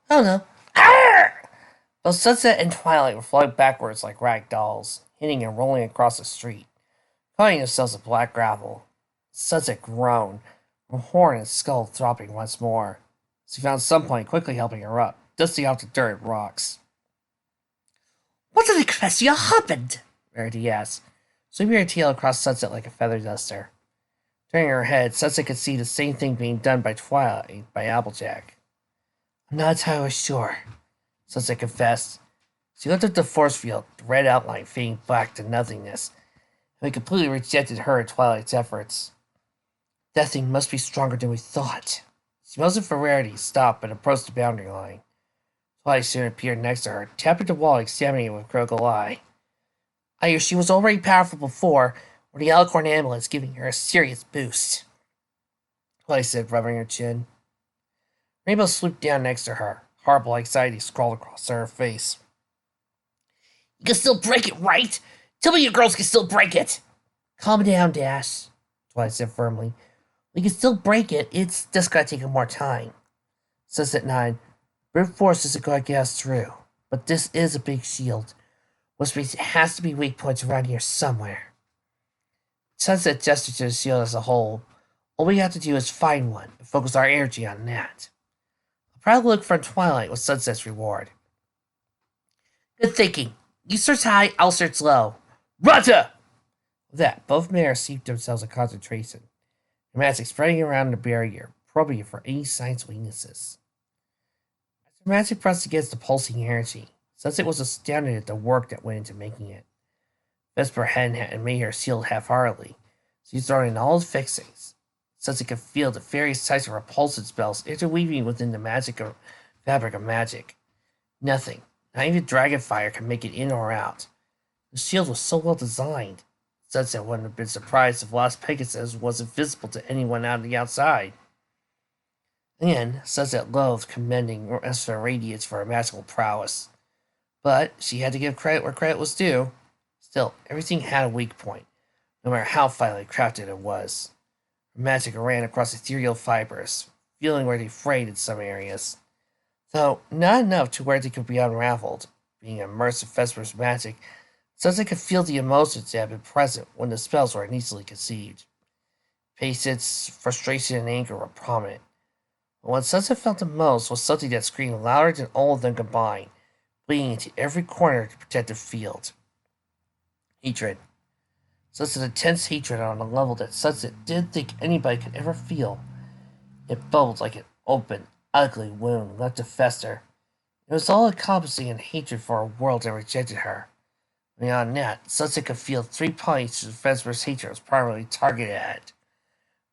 I don't know. Arrgh! Both Sunset and Twilight were flying backwards like rag dolls, hitting and rolling across the street, finding themselves in black gravel. Sunset groaned, her horn and skull throbbing once more. She found Sunpoint quickly helping her up, dusting off the dirt and rocks. What did the Cressida happened? Rarity asked, sweeping her tail across Sunset like a feather duster. Turning her head, Sunset could see the same thing being done by Twilight by Applejack. I'm not entirely sure, Sunset confessed. She looked at the force field, the red outline fading black to nothingness, and we completely rejected her and Twilight's efforts. That thing must be stronger than we thought. She motioned for Rarity, stopped, and approached the boundary line. Twilight soon appeared next to her, tapping the wall, examining it with a critical eye. I hear she was already powerful before, with the Alicorn ambulance giving her a serious boost. Twilight said, rubbing her chin. Rainbow swooped down next to her. Horrible anxiety scrawled across her face. You can still break it, right? Tell me you girls can still break it! Calm down, Dash, Twilight said firmly. We can still break it, it's just gonna take more time. Sunset nodded. Brute force isn't gonna get us through, but this is a big shield, which means it has to be weak points around here somewhere. Sunset gestured to the shield as a whole. All we have to do is find one and focus our energy on that. A proud look from Twilight was Sunset's reward. Good thinking. You search high, I'll search low. Roger! With that, both men received themselves in concentration, their magic spreading around the barrier, probing it for any signs of weaknesses. As the magic pressed against the pulsing energy, Sunset was astounded at the work that went into making it. Vesper hadn't made her shield half-heartedly. She was throwing in all the fixings. Sunset could feel the various types of repulsion spells interweaving within the fabric of magic. Nothing, not even Dragonfire, could make it in or out. The shield was so well designed. Sunset wouldn't have been surprised if Las Pegasus wasn't visible to anyone on the outside. Again, Sunset loathed commending Vesper Radiance for her magical prowess. But she had to give credit where credit was due. Still, everything had a weak point, no matter how finely crafted it was. Her magic ran across ethereal fibers, feeling where they frayed in some areas. Though not enough to where they could be unraveled. Being immersed in Vesper's magic, Sunset could feel the emotions that had been present when the spells were initially conceived. Patience, frustration, and anger were prominent. But what Sunset felt the most was something that screamed louder than all of them combined, bleeding into every corner of the protective field. Hatred. Such an intense hatred on a level that Sunset didn't think anybody could ever feel. It bubbled like an open, ugly wound left to fester. It was all-encompassing in hatred for a world that rejected her. Beyond that, Sunset could feel 3 points of Vesper's hatred was primarily targeted at: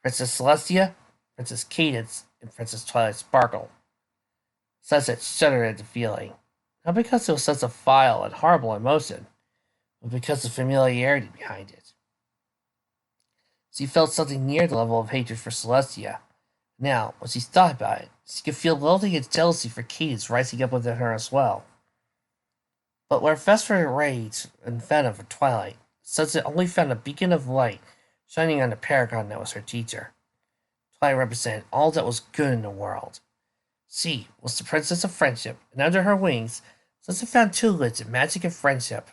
Princess Celestia, Princess Cadance, and Princess Twilight Sparkle. Sunset shuddered at the feeling, not because it was such a vile and horrible emotion, but because of the familiarity behind it. She felt something near the level of hatred for Celestia. Now, when she thought about it, she could feel loathing and jealousy for Cadance rising up within her as well. But where Vesper raged and venom for Twilight, Sunset only found a beacon of light shining on the paragon that was her teacher. Twilight represented all that was good in the world. She was the princess of friendship, and under her wings, Sunset found tutelage in magic and friendship.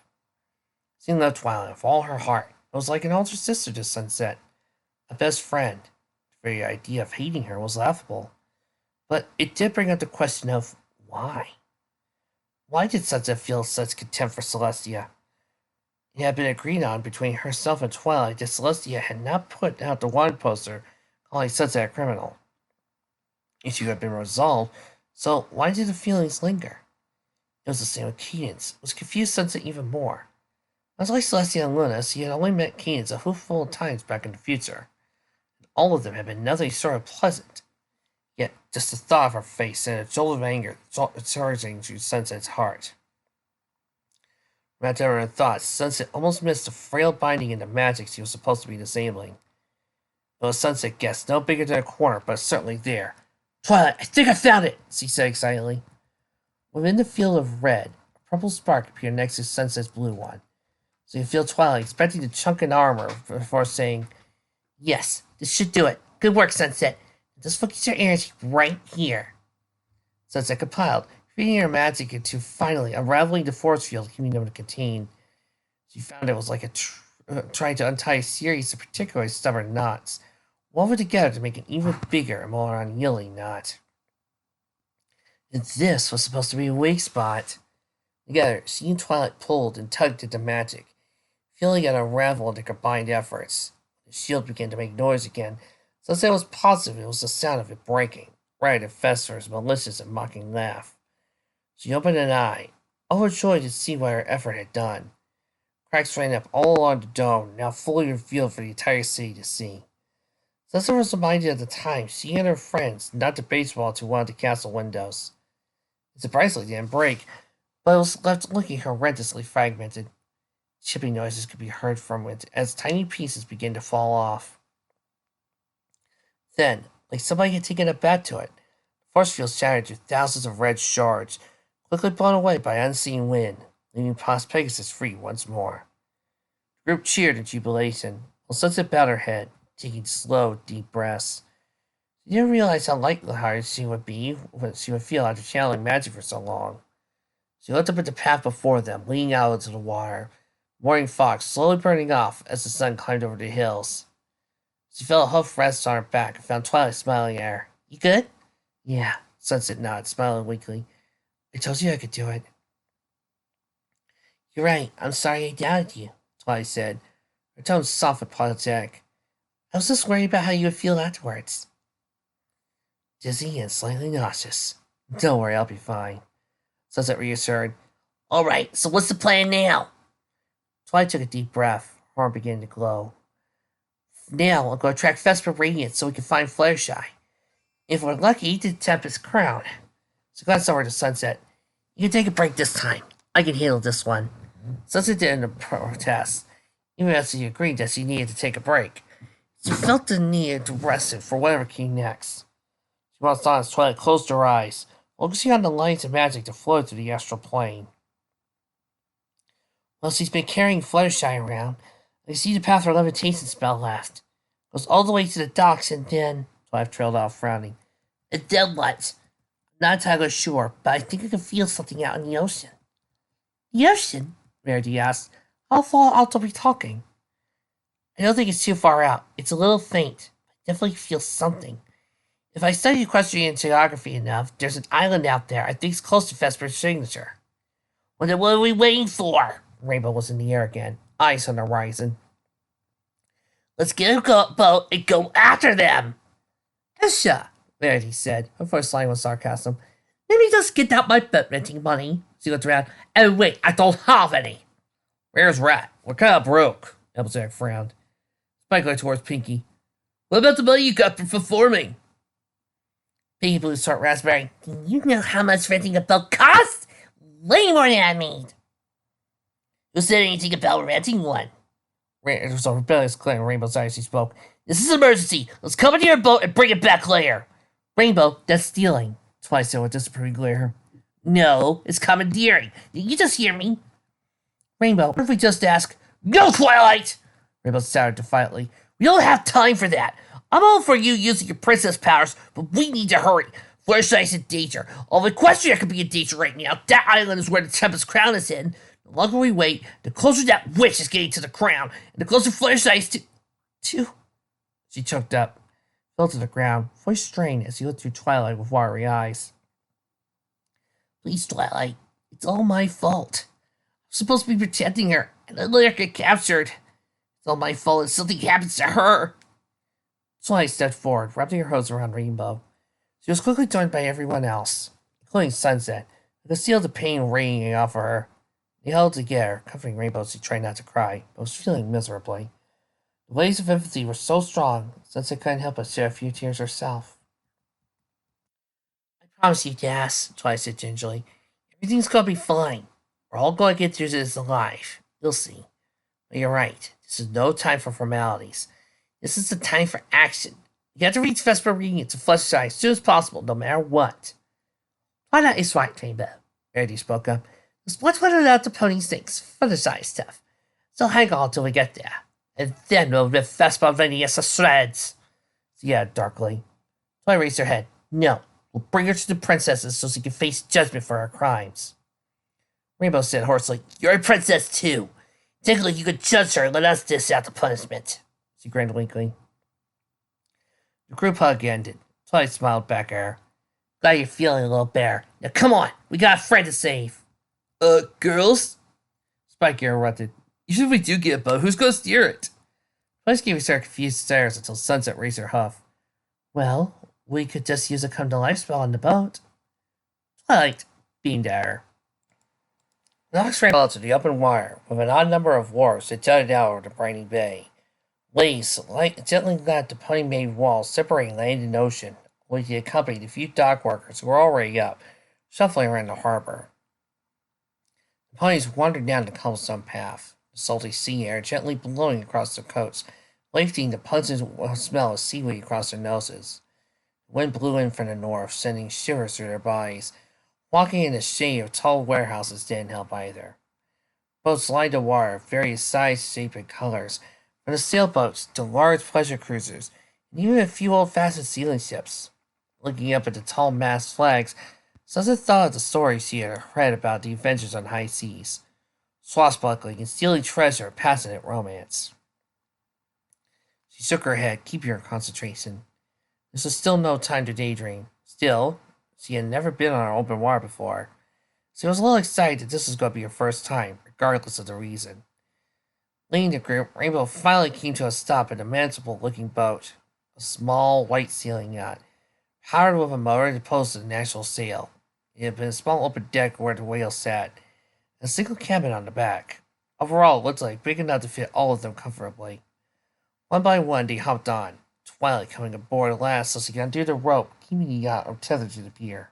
She loved Twilight with all her heart. It was like an older sister to Sunset, a best friend. The very idea of hating her was laughable. But it did bring up the question of why. Why did Sunset feel such contempt for Celestia? It had been agreed on between herself and Twilight that Celestia had not put out the wanted poster calling Sunset a criminal. The issue had been resolved, so why did the feelings linger? It was the same with Cadance, which confused Sunset even more. Much like Celestia and Luna, she had only met Cadance a hoofful of times back in the future, and all of them had been nothing short of pleasant. Yet, just the thought of her face sent a jolt of anger charging through Sunset's heart. Wrapped over her thoughts, Sunset almost missed the frail binding into magic she was supposed to be disabling. It was Sunset guessed, no bigger than a corner, but certainly there. Twilight, I think I found it, she said excitedly. Within the field of red, a purple spark appeared next to Sunset's blue one. So you feel Twilight expecting the chunk in armor before saying, Yes, this should do it. Good work, Sunset. Just focus your energy right here. Sunset compiled, creating her magic into finally unraveling the force field, keeping them contained. She found it was like trying to untie a series of particularly stubborn knots, woven together to make an even bigger and more unyielding knot. And this was supposed to be a weak spot. Together, she and Twilight pulled and tugged at the magic, feeling it unravel under combined efforts. The shield began to make noise again, so Sunset was positive it was the sound of it breaking, right at Vesper's malicious and mocking laugh. She opened an eye, overjoyed to see what her effort had done. Cracks ran up all along the dome, now fully revealed for the entire city to see. Sunset was reminded of the time she and her friends knocked the baseball to one of the castle windows. It surprisingly didn't break, but it was left looking horrendously fragmented. Chipping noises could be heard from it as tiny pieces began to fall off. Then, like somebody had taken a bat to it, the force field shattered to thousands of red shards, quickly blown away by unseen wind, leaving Pos Pegasus free once more. The group cheered in jubilation, while Sunset bowed her head, taking slow, deep breaths. She didn't realize how lighthearted she would feel after channeling magic for so long. She looked up at the path before them, leading out into the water, the morning fog slowly burning off as the sun climbed over the hills. She felt a hoof rest on her back and found Twilight smiling at her. You good? Yeah, Sunset nodded, smiling weakly. I told you I could do it. You're right. I'm sorry I doubted you, Twilight said, her tone soft and apologetic. I was just worried about how you would feel afterwards. Dizzy and slightly nauseous. Don't worry, I'll be fine, Sunset reassured. All right, so what's the plan now? Twilight took a deep breath, her arm beginning to glow. Now I'm going to track Vesper Radiance so we can find Fluttershy. If we're lucky, to Tempest Crown. She glanced over to Sunset. You can take a break this time. I can handle this one. Sunset didn't protest, even as she agreed that she needed to take a break. She felt the need to rest it for whatever came next. She watched on as Twilight closed her eyes, focusing on the lines of magic that flowed through the astral plane. Well, she's been carrying Fluttershy around. I see the path her levitation spell left. Goes all the way to the docks and then... Twilight trailed off, frowning. And then what? I'm not entirely sure, but I think I can feel something out in the ocean. The ocean? Rarity asked. How far out are we talking? I don't think it's too far out. It's a little faint. I definitely feel something. If I study equestrian geography enough, there's an island out there I think is close to Vesper's signature. Well, then what are we waiting for? Rainbow was in the air again, eyes on the horizon. Let's get a boat and go after them! Hesha, Rarity said, her voice line with sarcasm. Let me just get out my boat renting money. She looked around. Oh wait, I don't have any. Where's Rat? We're kind of broke. Applejack frowned. Spike looked towards Pinky. What about the money you got for performing? Pinky blew short raspberry. Do you know how much renting a boat costs? Way more than I made. Who said anything about renting one? It was a rebellious glare in Rainbow's eyes. She spoke. This is an emergency. Let's come into your boat and bring it back later. Rainbow, that's stealing. Twilight said with disapproving glare. No, it's commandeering. Did you just hear me? Rainbow, what if we just ask? No, Twilight! Rainbow shouted defiantly. We don't have time for that. I'm all for you using your princess powers, but we need to hurry. Fluttershy's in danger. All the Equestria could be in danger right now. That island is where the Tempest Crown is in. The longer we wait, the closer that witch is getting to the crown, and the closer Fluttershy is to... She choked up, fell to the ground, voice strained as he looked through Twilight with watery eyes. Please, Twilight, it's all my fault. I'm supposed to be protecting her, and I let her get captured. It's all my fault if something happens to her. Twilight stepped forward, wrapping her hose around Rainbow. She was quickly joined by everyone else, including Sunset, who concealed the pain radiating off of her. They held together, comforting Rainbow as she tried not to cry, but was feeling miserably. The waves of empathy were so strong, Sunset couldn't help but shed a few tears herself. I promise you, Jas, Twilight said gingerly. Everything's gonna be fine. We're all going to get through this alive. You'll see. But you're right. This is no time for formalities. This is the time for action. You have to reach Vesper Radiance to Fluttershy as soon as possible, no matter what. Twilight is right, Rainbow. Rarity spoke up. Let's let it out the pony stinks. Fluttershy stuff. So hang on till we get there. And then we'll rip Vesper Radiance to shreds. She added darkly. Twilight raised her head. No. We'll bring her to the princesses so she can face judgment for her crimes. Rainbow said hoarsely, You're a princess too. Take a look, you could judge her and let us dish out the punishment. She grinned weakly. The group hug ended. Twilight smiled back at her. Glad you're feeling a little better. Now come on, we got a friend to save. Girls? Spike interrupted. Even if we do get a boat, who's gonna steer it? Twilight gave her confused stares until Sunset raised her huff. Well, we could just use a come-to-life spell on the boat. Twilight beamed at her. Nox ran out to the open water with an odd number of wharves that jutted out over the briny bay. Waves gently led the pony-made walls separating land and ocean, while he accompanied the few dock workers who were already up, shuffling around the harbor. The ponies wandered down the cobblestone path, the salty sea air gently blowing across their coats, wafting the pungent smell of seaweed across their noses. The wind blew in from the north, sending shivers through their bodies. Walking in the shade of tall warehouses didn't help either. Boats lined the water of various sizes, shapes, and colors, from the sailboats to large pleasure cruisers, and even a few old-fashioned sealing ships. Looking up at the tall mast flags, Sunset thought of the stories she had read about the adventures on high seas, swashbuckling and stealing treasure and passionate romance. She shook her head, keeping her concentration. This was still no time to daydream. Still, she had never been on open water before. She was a little excited that this was going to be her first time, regardless of the reason. Leading the group, Rainbow finally came to a stop at a manageable-looking boat, a small, white-sailing yacht, powered with a motor that opposed to the natural sail. It had been a small open deck where the whale sat, and a single cabin on the back. Overall, it looked like big enough to fit all of them comfortably. One by one, they hopped on, Twilight coming aboard last so she could undo the rope, keeping the yacht tethered to the pier.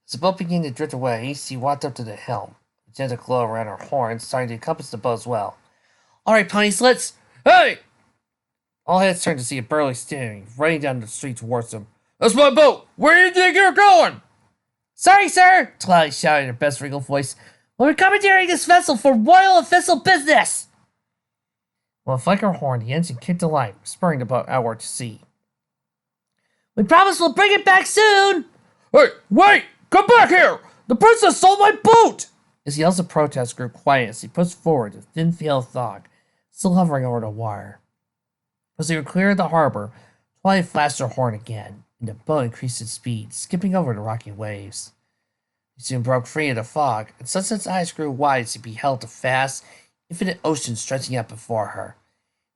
As the boat began to drift away, she walked up to the helm, a gentle glow around her horn, starting to encompass the boat as well. Alright, ponies, let's... Hey! All heads turned to see a burly standing, running down the street towards them. That's my boat! Where do you think you're going? Sorry, sir! Twilight shouted in her best regal voice. We're commandeering this vessel for royal official business! With a flick of her horn, the engine kicked to life, spurring the boat outward to sea. We promise we'll bring it back soon! Hey, wait! Come back here! The princess stole my boat! His yells of protest grew quiet as he pushed forward a thin veil of fog, still hovering over the water. As they were clear of the harbor, Twilight flashed her horn again, and the boat increased its speed, skipping over the rocky waves. He soon broke free of the fog, and Sunset's eyes grew wide as he beheld the vast, infinite ocean stretching out before her,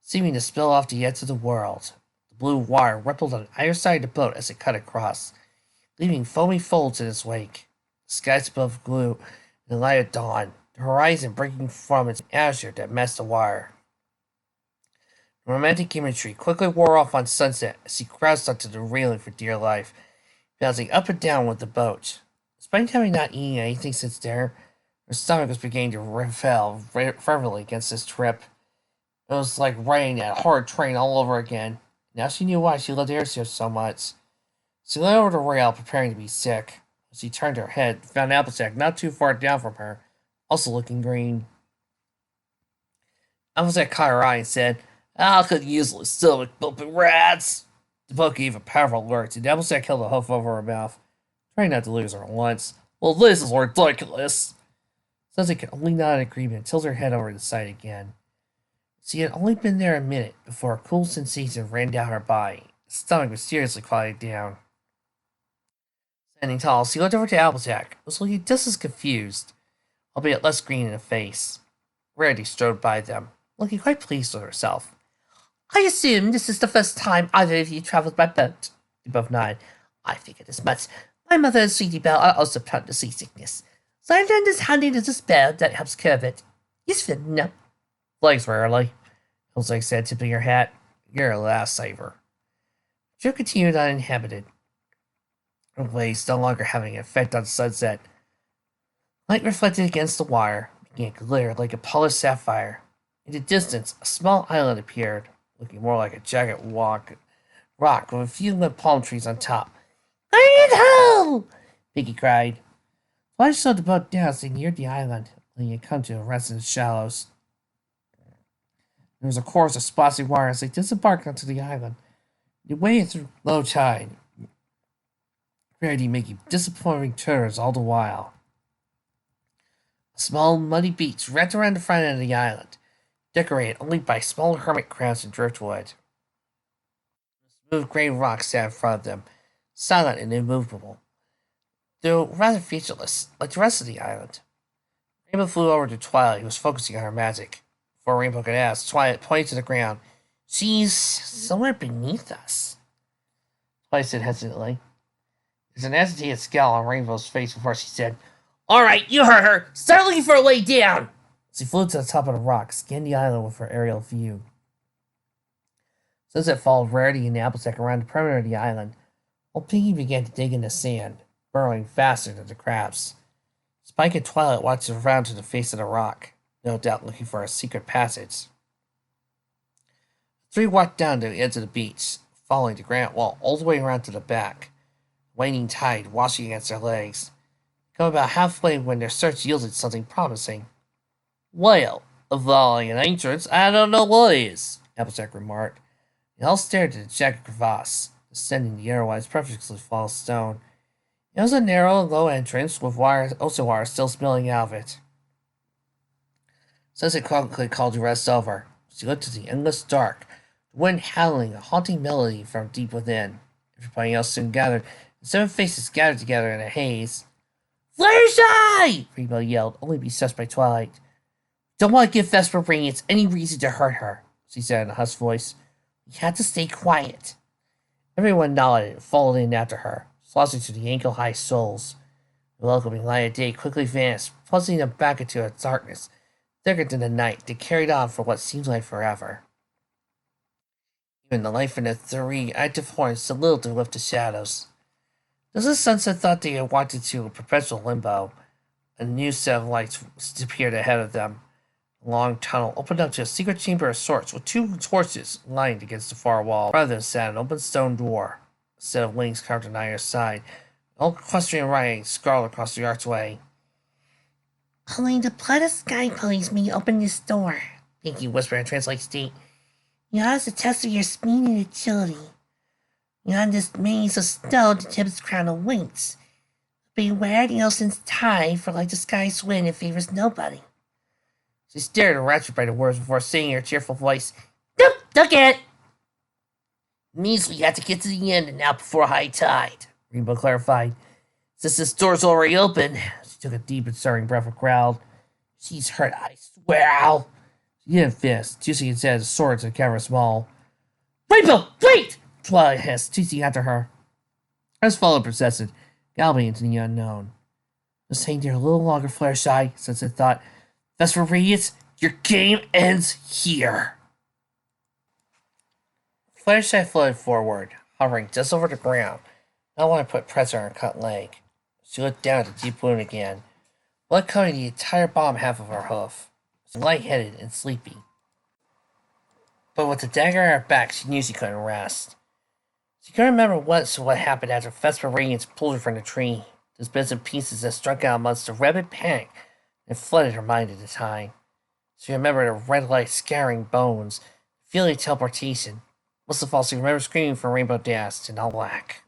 seeming to spill off the edge of the world. The blue water rippled on either side of the boat as it cut across, leaving foamy folds in its wake. The skies above glowed in the light of dawn, the horizon breaking from its azure that masked the water. The romantic imagery quickly wore off on Sunset as he crouched onto the railing for dear life, bouncing up and down with the boat. Despite having not eaten anything since dinner, her stomach was beginning to rebel fervently against this trip. It was like riding that hard train all over again. Now she knew why she loved airships so much. She leaned over the rail, preparing to be sick. As she turned her head, found Applejack not too far down from her, also looking green. Applejack caught her eye and said, I could use a stomach bumping rats. The boat gave a powerful lurch, and Applejack held a hoof over her mouth, trying not to lose her once. Well, this is ridiculous. Sunset could only nod in agreement and tilt her head over to the side again. She had only been there a minute before a cool sensation ran down her body. The stomach mysteriously quieted down. Standing tall, she looked over to Applejack, who was looking just as confused, albeit less green in the face. Rarity strode by them, looking quite pleased with herself. I assume this is the first time either of you traveled by boat. They both nodded. I figured as much. My mother and Sweetie Belle are also prone to seasickness, so I learned this handy little spell that helps curb it. Useful, no? Thanks, rarely. Applejack said, tipping her hat. You're a lifesaver. The trip continued uninhabited. The waves no longer having an effect on Sunset. Light reflected against the water, making it glitter like a polished sapphire. In the distance, a small island appeared, looking more like a jagged rock with a few limp palm trees on top. Bring it home! Piggy cried. Flash slowed the boat down as they neared the island, letting it come to a rest in the shallows. There was a chorus of splashing water as they disembarked onto the island. They waded through low tide, Rarity making disappointing turns all the while. A small muddy beach wrapped around the front end of the island, decorated only by small hermit crabs and driftwood. Smooth gray rocks sat in front of them, silent and immovable, though rather featureless, like the rest of the island. Rainbow flew over to Twilight, who was focusing on her magic. Before Rainbow could ask, Twilight pointed to the ground. She's somewhere beneath us, Twilight said hesitantly. There's an agitated scowl on Rainbow's face before she said, All right, you heard her. Start looking for a way down. She flew to the top of the rock, scanned the island with her aerial view. Sunset followed Rarity and the Applejack around the perimeter of the island, while Pinky began to dig in the sand, burrowing faster than the crabs. Spike and Twilight watched around to the face of the rock, no doubt looking for a secret passage. The three walked down to the edge of the beach, following the granite wall all the way around to the back, waning tide washing against their legs. Come about halfway when their search yielded something promising. Well, of all an entrance, I don't know what is, Applejack remarked. They all stared at the jagged crevasse, descending the otherwise perfectly flawless stone. It was a narrow, low entrance with ocean water still spilling out of it. Sunset quickly called the rest over. She looked at the endless dark, the wind howling a haunting melody from deep within. Everybody else soon gathered, and 7 faces gathered together in a haze. Fluttershy! Rainbow yelled, only to be sussed by Twilight. Don't want to give Vesper Radiance any reason to hurt her, she said in a hushed voice. We had to stay quiet. Everyone nodded and followed in after her, sloshing to the ankle-high soles. The welcoming light of day quickly vanished, plunging them back into a darkness thicker than the night that carried on for what seemed like forever. Even the light from the 3 active horns did little to lift the shadows. Just as Sunset thought they had walked into a perpetual limbo, a new set of lights appeared ahead of them. A long tunnel opened up to a secret chamber of sorts with 2 torches lined against the far wall. Rather than sat an open stone door, a set of wings carved on either side, all clustering writing scrawled across the archway. Only the blood of Sky Police may open this door, Pinky whispered in translated state. You have a test of your speed and agility. Beyond this maze of stone, the Tempest Crown awaits. Beware the ocean's tide, for like the sky's wind, it favors nobody. She stared enraptured by the words before saying in her cheerful voice, Nope, don't get it! It means we have to get to the end and now before high tide, Rainbow clarified. Since this door's already open, she took a deep and stirring breath and growled, She's hurt, I swear I'll... She didn't finish, twisting its head as swords and camera small. Rainbow, wait! Twilight hissed, chasing after her. As followed persisted, galloping into the unknown. Just hang there a little longer, Fluttershy, Sunset thought. Vesper Radiance, your game ends here. Fluttershy floated forward, hovering just over the ground, not wanting to put pressure on her cut leg. She looked down at the deep wound again, blood covering the entire bottom half of her hoof. She was lightheaded and sleepy. But with the dagger at her back, she knew she couldn't rest. She couldn't remember once what happened after Vesper Radiance pulled her from the tree. Those bits and pieces that struck out amongst the rapid panic and flooded her mind at the time. She remembered the red light scattering bones, feeling teleportation. Most of all, she remembered screaming for Rainbow Dash in all black.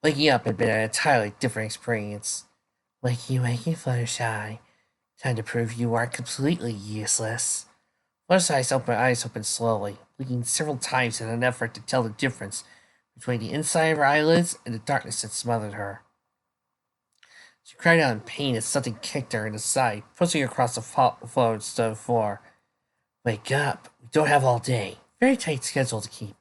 Waking up had been an entirely different experience. Wakey, wakey, Fluttershy. Time to prove you are completely useless. Fluttershy's eyes opened slowly, blinking several times in an effort to tell the difference between the inside of her eyelids and the darkness that smothered her. She cried out in pain as something kicked her in the side, pushing her across the flowed stone floor. Wake up. We don't have all day. Very tight schedule to keep.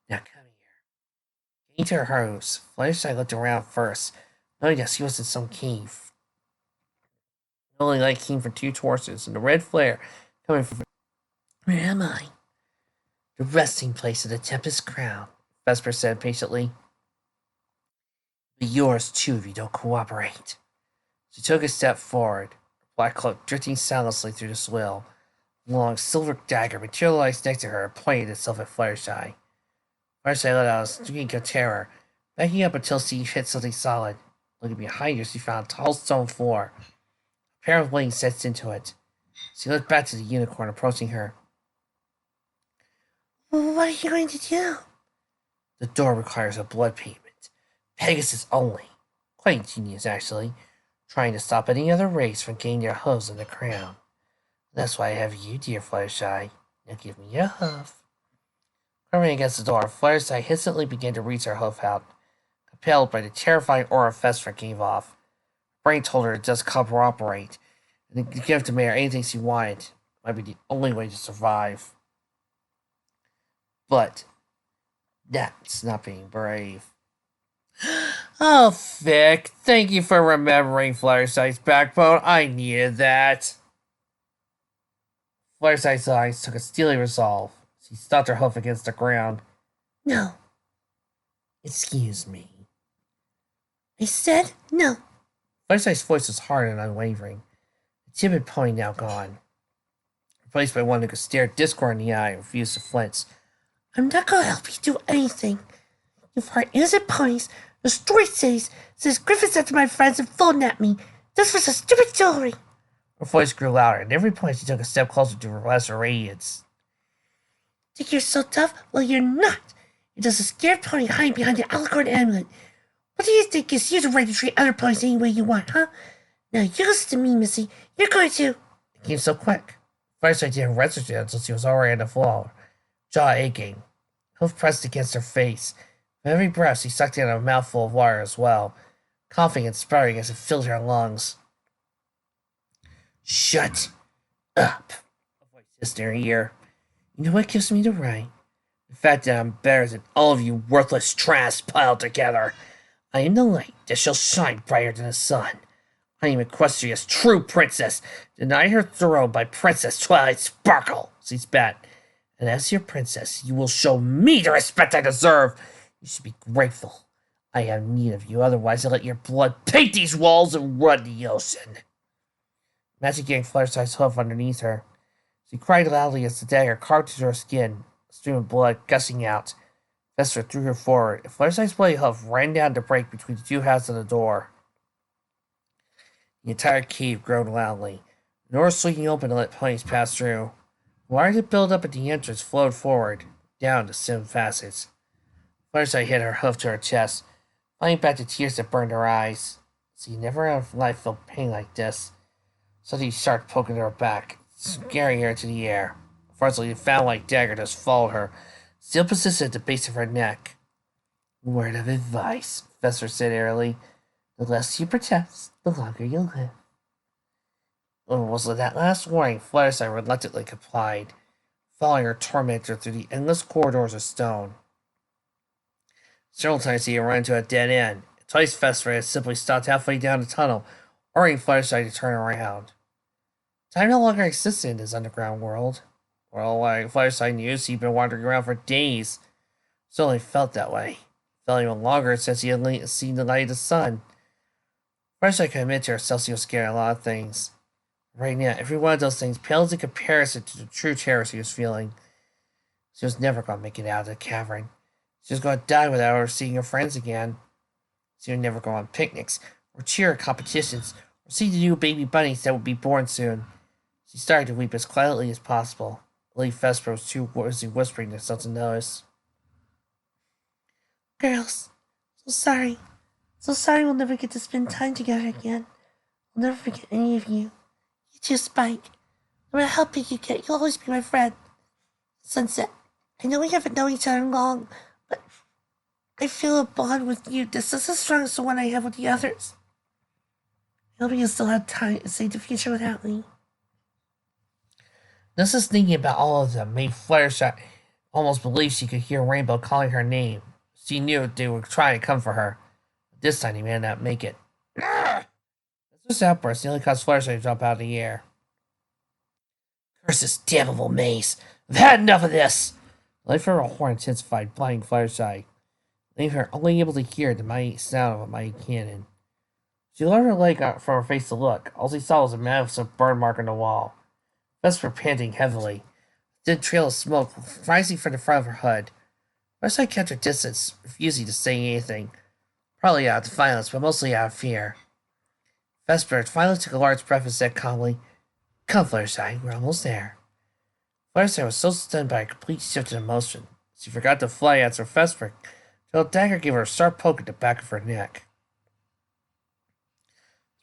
Now come here. Getting to her house, Fluttershy looked around first, knowing that she was in some cave. The only light came from 2 torches, and the red flare coming from... Where am I? The resting place of the Tempest Crown, Vesper said patiently. It'll be yours too if you don't cooperate. She took a step forward, her black cloak drifting soundlessly through the swill. A long silver dagger materialized next to her and pointed itself at Fluttershy. Fluttershy let out a squeak of terror, backing up until she hit something solid. Looking behind her, she found a tall stone floor. A pair of wings set into it. She looked back to the unicorn approaching her. What are you going to do? The door requires a blood payment. Pegasus only. Quite ingenious, actually. Trying to stop any other race from getting their hooves in the crown. That's why I have you, dear Fluttershy. Now give me your hoof. Covering against the door, Fluttershy instantly began to reach her hoof out, compelled by the terrifying aura Vesper gave off. Brain told her to just cooperate, and to give the mayor anything she wanted. Might be the only way to survive. But that's not being brave. Oh, Vic, thank you for remembering Fluttershy's backbone. I needed that. Fluttershy's eyes took a steely resolve. She stopped her hoof against the ground. No. Excuse me. I said no. Fluttershy's voice was hard and unwavering. The timid pony now gone, replaced by one who could stare discord in the eye and refuse to flinch. I'm not going to help you do anything. You've hurt innocent ponies, destroyed cities, says Griffins after my friends and phoned at me. This was a stupid jewelry. Her voice grew louder, and every point she took a step closer to her lesser radiance. Think you're so tough? Well, you're not. You're just a scared pony hiding behind the Alicorn amulet. What do you think gives you the right to treat other ponies any way you want, huh? Now you listen to me, Missy. You're going to... It came so quick. First I didn't register until she was already on the floor, jaw aching, hoof pressed against her face. With every breath, she sucked in a mouthful of water as well, coughing and sputtering as it filled her lungs. Shut up, a voice hissed in her ear. You know what gives me the right? The fact that I'm better than all of you worthless trash piled together. I am the light that shall shine brighter than the sun. I am Equestria's true princess, denied her throne by Princess Twilight Sparkle, she spat. And as your princess, you will show me the respect I deserve. You should be grateful. I have need of you, otherwise I'll let your blood paint these walls and run the ocean. Magic yanked Fluttershy's hoof underneath her. She cried loudly as the dagger carved into her skin, a stream of blood gushing out. Vesper threw her forward, and Fluttershy's bloody hoof ran down to break between the two halves of the door. The entire cave groaned loudly. The door swinging open to let ponies pass through. The water that built up at the entrance flowed forward, down to 7 facets. Fluttershy hit her hoof to her chest, fighting back the tears that burned her eyes. She never in her life felt pain like this. Something sharp poking at her back, scaring her into the air. Fortunately, the foul-like dagger just followed her, still persisted at the base of her neck. Word of advice, Vesper said airily. The less you protest, the longer you'll live. Was with that last warning, Fluttershy reluctantly complied, following her tormentor through the endless corridors of stone. Several times he had run into a dead end. Twice Vesper had simply stopped halfway down the tunnel, ordering Fluttershy to turn around. Time no longer existed in this underground world. Well, like Fluttershy knew, he'd been wandering around for days. Still, only felt that way. Felt even longer since he had seen the light of the sun. Fluttershy could admit to herself she was scared of a lot of things. Right now, every one of those things pales in comparison to the true terror she was feeling. She was never going to make it out of the cavern. She was going to die without ever seeing her friends again. She would never go on picnics, or cheer at competitions, or see the new baby bunnies that would be born soon. She started to weep as quietly as possible. Lady Vesper was too busy whispering to herself to notice. Girls, so sorry. So sorry we'll never get to spend time together again. I'll never forget any of you. You too, Spike. No matter how big you get, you'll always be my friend. Sunset, I know we haven't known each other long, but I feel a bond with you that's just as strong as the one I have with the others. I hope you still have time to save the future without me. Just thinking about all of them made Fluttershy almost believe she could hear Rainbow calling her name. She knew they were trying to come for her. But this time they may not make it. This outburst nearly caused Fluttershy to jump out of the air. Curse this damnable maze! I've had enough of this! The life of her horn intensified, blinding Fluttershy, leaving her only able to hear the mighty sound of a mighty cannon. She lowered her leg out from her face to look. All she saw was a massive burn mark on the wall. Vesper panting heavily, a thin trail of smoke rising from the front of her hood. Fluttershy kept her distance, refusing to say anything, probably out of defiance, but mostly out of fear. Vesper finally took a large breath and said calmly, Come, Fluttershy, we're almost there. Fluttershy was so stunned by a complete shift in emotion, she forgot to fly answer Vesper till the dagger gave her a sharp poke at the back of her neck.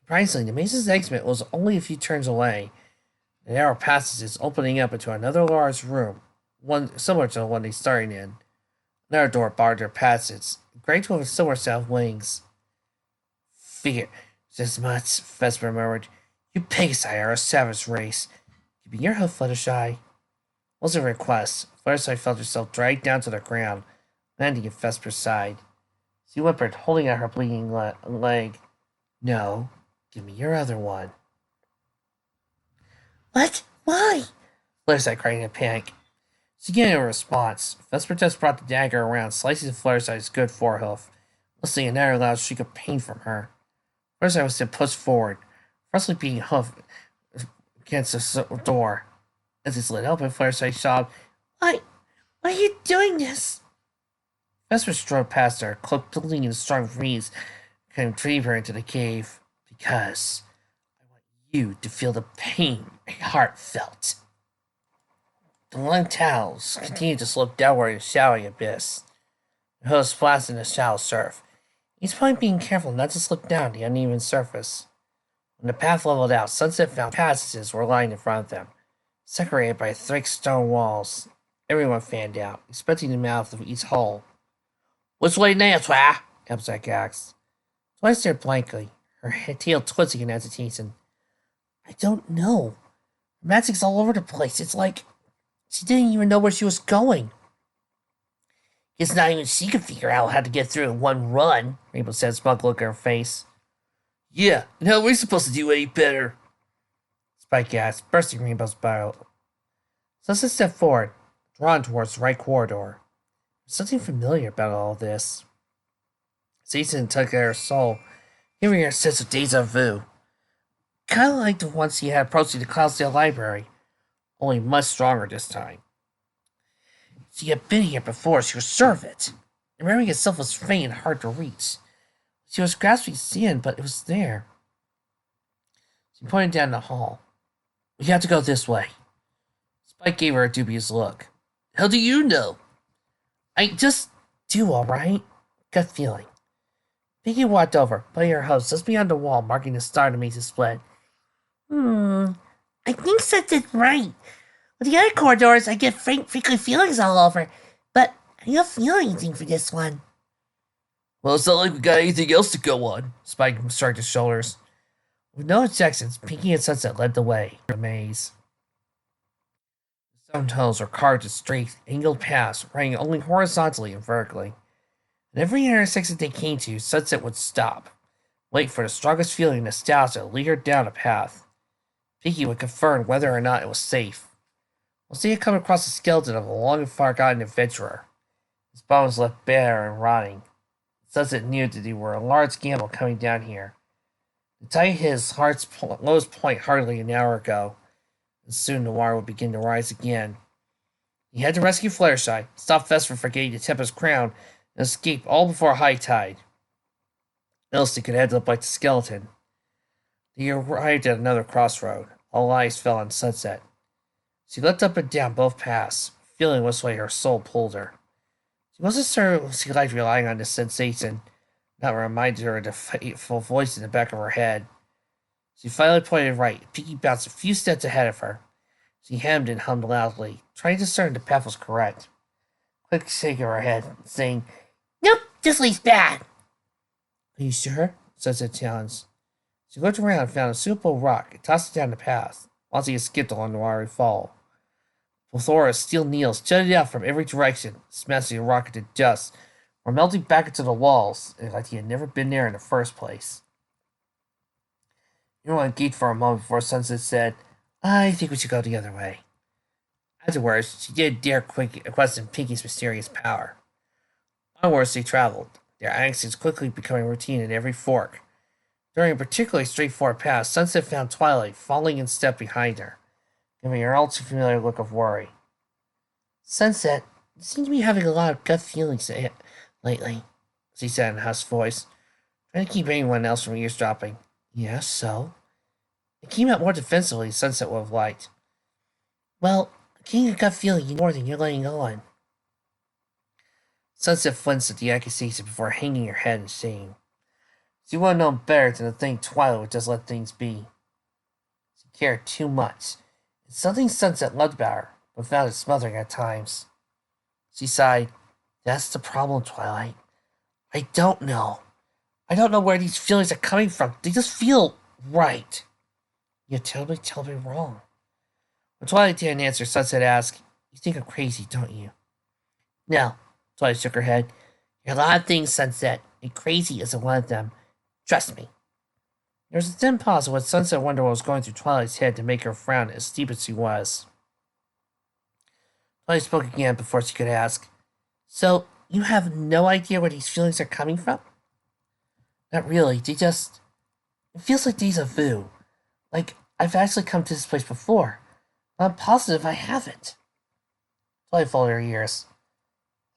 Surprisingly, the Mace's exit was only a few turns away. The narrow passage is opening up into another large room, one similar to the one they started in. Another door barred their passage, great with a similar set of wings. Figure as much, Vesper murmured. You Pegasi are a savage race. Keeping your hoof, Fluttershy. Wasn't a request. Fluttershy felt herself dragged down to the ground, landing at Vesper's side. She whimpered, holding out her bleeding leg. No, give me your other one. What? Why? Fluttershy cried in a panic. She gave no response. Vesper just brought the dagger around, slicing Fluttershy's good forehoof, listening another loud shriek of pain from her. Fluttershy was then pushed forward, freshly being hoof against the door. As it slid open, Fluttershy sobbed, Why are you doing this? Vesper strode past her, cloak pulling in a strong breeze, kind of drove her into the cave. Because I want you to feel the pain my heart felt. The long towels continued to slope downward in the showery abyss. The hose splashed in the shallow surf, each point being careful not to slip down the uneven surface. When the path leveled out, Sunset found passages were lined in front of them, separated by thick stone walls. Everyone fanned out, expecting the mouth of each hole. Which way now, Twa? Applejack asked. Twa stared blankly, her tail twisting in agitation. I don't know. Magic's all over the place. It's like she didn't even know where she was going. Guess not even she could figure out how to get through in one run, Rainbow said, smug look at her face. Yeah, and how are we supposed to do any better? Spike asked, bursting Rainbow's bottle. Sunset stepped forward, drawn towards the right corridor. There's something familiar about all this. Satan tugged at her soul, giving her a sense of deja vu. Kind of like the ones he had approaching the Cloudsdale Library, only much stronger this time. She had been here before, she was sure of it. The memory itself was faint and hard to reach. She was grasping sand, but it was there. She pointed down the hall. We have to go this way. Spike gave her a dubious look. How do you know? I just do, all right. Gut feeling. Pinky walked over, putting her hose just beyond the wall, marking the start of Mace's split. I think Sunset's right. With the other corridors, I get freaky feelings all over, but I don't feel anything for this one. Well, it's not like we got anything else to go on, Spike shrugged his shoulders. With no objections, Pinky and Sunset led the way through the maze. The stone tunnels were carved in straight, angled paths, running only horizontally and vertically. At every intersection they came to, Sunset would stop, wait for the strongest feeling of nostalgia to lead her down a path. Pinky would confirm whether or not it was safe. Once they had come across the skeleton of a long and forgotten adventurer, his bones left bare and rotting. Sunset knew that they were a large gamble coming down here. The tide hit his heart's lowest point hardly an hour ago, and soon the water would begin to rise again. He had to rescue Fluttershy, stop Vesper from getting the Tempest crown, and escape all before high tide. Else they could end up like the skeleton. They arrived at another crossroad. All eyes fell on Sunset. She looked up and down both paths, feeling which way her soul pulled her. She wasn't certain she liked relying on this sensation, that reminded her of the fateful voice in the back of her head. She finally pointed right, Pinky bounced a few steps ahead of her. She hemmed and hummed loudly, trying to discern the path was correct. Quick shake of her head, saying, Nope, this leads bad. Are you sure? Sunset challenged. She looked around and found a suitable rock and tossed it down the path, while she skipped along the watery fall. Plethora steel needles jutted out from every direction, smashing the rock into dust, or melting back into the walls, like he had never been there in the first place. Everyone gaped for a moment before Sunset said, I think we should go the other way. Afterwards, she did dare question Pinky's mysterious power. Onwards they traveled, their actions quickly becoming routine at every fork. During a particularly straightforward path, Sunset found Twilight falling in step behind her, giving her all too familiar look of worry. Sunset, you seem to be having a lot of gut feelings lately, she said in a hushed voice, trying to keep anyone else from eavesdropping. Yes, so? It came out more defensively, Sunset would have liked. Well, getting a gut feeling more than you're letting on. Sunset flinched at the accusation before hanging her head in shame. She would have known better than to think Twilight would just let things be. She cared too much. It's something Sunset loved about her, but found it smothering at times. She sighed. That's the problem, Twilight. I don't know. I don't know where these feelings are coming from. They just feel right. You're totally wrong. When Twilight didn't answer, Sunset asked, You think I'm crazy, don't you? No. Twilight shook her head. You're a lot of things, Sunset, and crazy isn't one of them. Trust me. There was a thin pause when Sunset wondered what was going through Twilight's head to make her frown as deep as she was. Twilight spoke again before she could ask, So, you have no idea where these feelings are coming from? Not really. They just... It feels like deja vu. Like, I've actually come to this place before. But I'm positive I haven't. Twilight folded her ears.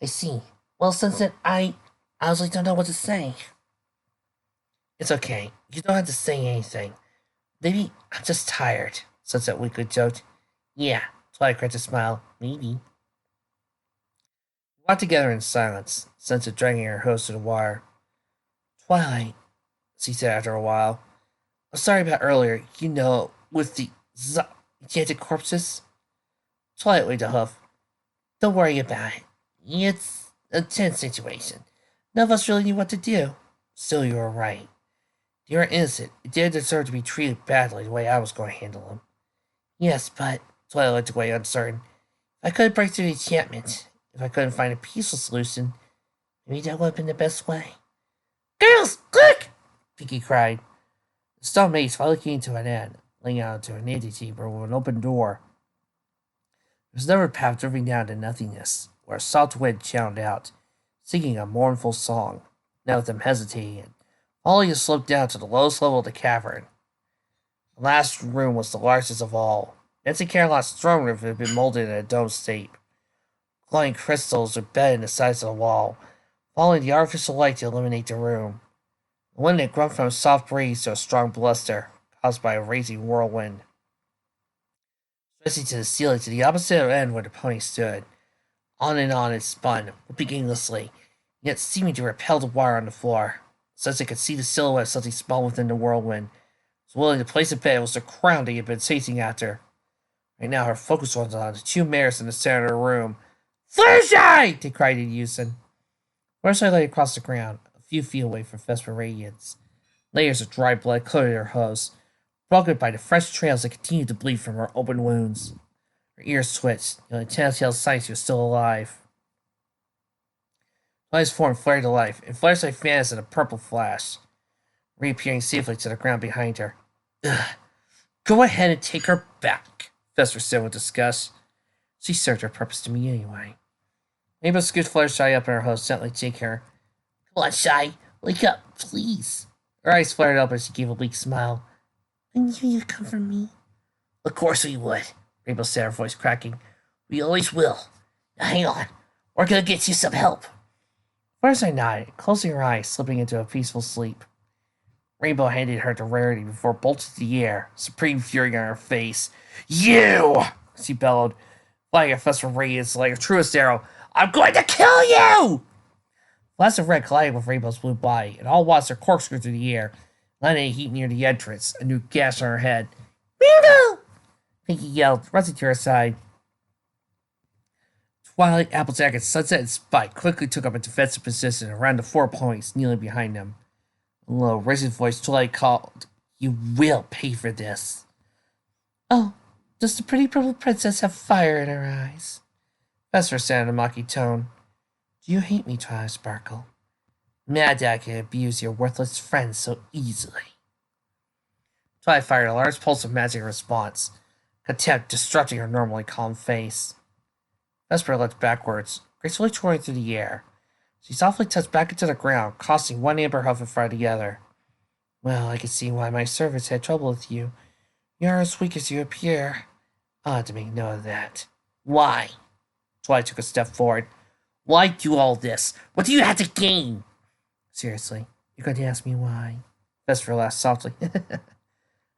I see. Well, Sunset, I honestly don't know what to say. It's okay. You don't have to say anything. Maybe I'm just tired, Sunset weakly joked. Yeah, Twilight cracked a smile. Maybe. We walked together in silence, Sunset dragging her hose to the wire. Twilight, she said after a while. I'm sorry about earlier, with the enchanted corpses. Twilight waved a hoof. Don't worry about it. It's a tense situation. None of us really knew what to do. Still, you were right. They were innocent. It didn't deserve to be treated badly the way I was going to handle them. Yes, but... Twilight looked away uncertain. If I couldn't break through the enchantment, if I couldn't find a peaceful solution, maybe that would have been the best way. Girls, quick! Pinkie cried. The stone maze finally came to an end, laying out into an antechamber with an open door. There was another path drifting down to nothingness, where a soft wind channeled out, singing a mournful song. None of them hesitated. Ollie sloped down to the lowest level of the cavern. The last room was the largest of all. Nancy Carolot's throne room had been molded in a dome shape. Glowing crystals were bedded in the sides of the wall, following the artificial light to illuminate the room. The wind had grown from a soft breeze to a strong bluster, caused by a raging whirlwind. Stretching to the ceiling to the opposite end where the pony stood. On and on it spun, whipping aimlessly, yet seeming to repel the wire on the floor. Since it could see the silhouette of something small within the whirlwind, was willing to place a bet it was the crown they had been chasing after. Right now, her focus was on the two mares in the center of the room. Fluttershy! They cried in unison. Fluttershy lay across the ground, a few feet away from Vesper Radiance. Layers of dry blood coated her hose, broken by the fresh trails that continued to bleed from her open wounds. Her ears twitched, the only telltale sign she was still alive. Twilight's form flared to life, and Fluttershy vanished in a purple flash, reappearing safely to the ground behind her. Ugh. Go ahead and take her back, Vesper said with disgust. She served her purpose to me anyway. Rainbow scooped Fluttershy up in her hose, gently shaking her. Come on, Shy. Wake up, please. Her eyes flared up as she gave a weak smile. I knew you'd come for me. Of course we would, Rainbow said, her voice cracking. We always will. Now hang on. We're gonna get you some help. Fluttershy nodded, closing her eyes, slipping into a peaceful sleep. Rainbow handed her to Rarity before bolting to the air, supreme fury on her face. You! She bellowed, flying at Vesper Radiance like a truest arrow. I'm going to kill you! Flashes of red collided with Rainbow's blue body, and all watched her corkscrew through the air, landing a heat near the entrance, a new gash on her head. Rainbow! Pinkie yelled, rushing to her side. Twilight, Applejack, and Sunset and Spike quickly took up a defensive position around the 4 ponies kneeling behind them. In a low, raising voice, Twilight called, You will pay for this. Oh, does the pretty purple princess have fire in her eyes? Vesper said in a mocking tone. Do you hate me, Twilight Sparkle? Mad that I can abuse your worthless friends so easily. Twilight fired a large pulse of magic in response, contempt disrupting her normally calm face. Vesper looked backwards, gracefully twirling through the air. She softly touched back into the ground, crossing one amber hoof in front of the other. Well, I can see why my servants had trouble with you. You are as weak as you appear. I'll have to make note of that. Why? Twilight took a step forward. Why do all this? What do you have to gain? Seriously, you're going to ask me why? Vesper laughed softly.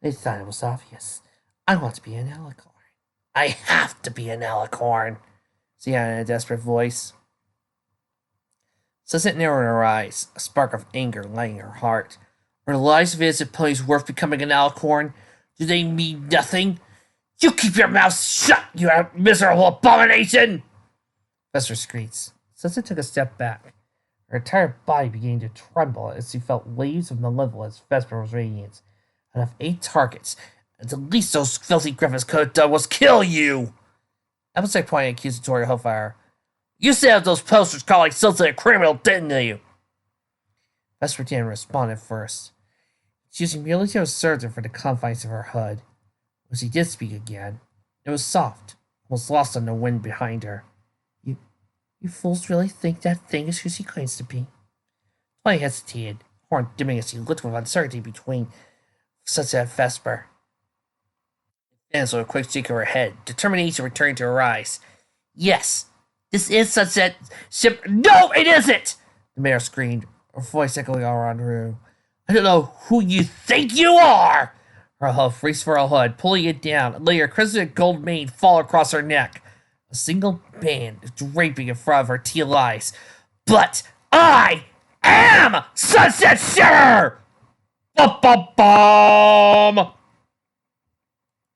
I thought it was obvious. I want to be an alicorn. I have to be an alicorn, she added in a desperate voice. Sunset narrowed her eyes, a spark of anger lighting her heart. Are the lives of innocent ponies worth becoming an alicorn? Do they mean nothing? You keep your mouth shut, you miserable abomination! Vesper screeched. Sunset took a step back. Her entire body began to tremble as she felt waves of malevolence Vesper's radiance. Out of 8 targets, and the least those filthy griffins could have done was kill you! Applejack pointed accusatory Hellfire. You set up those posters calling Sunset a criminal, didn't you? Vesper didn't respond at first. She was merely to assert her for the confines of her hood. When she did speak again, it was soft, almost lost on the wind behind her. You fools really think that thing is who she claims to be? Twilight hesitated, horn dimming as he looked with uncertainty between Sunset and Vesper. Then, with a quick shake of her head, determination returned to her eyes. Yes, this is Sunset ship. No, it isn't! The mayor screamed, her voice echoing all around the room. I don't know who you think you are! Her huff reached for her hood, pulling it down, and letting her crimson gold mane fall across her neck. A single band draping in front of her teal eyes. But I am Sunset Shimmer! Bum, bum, bum!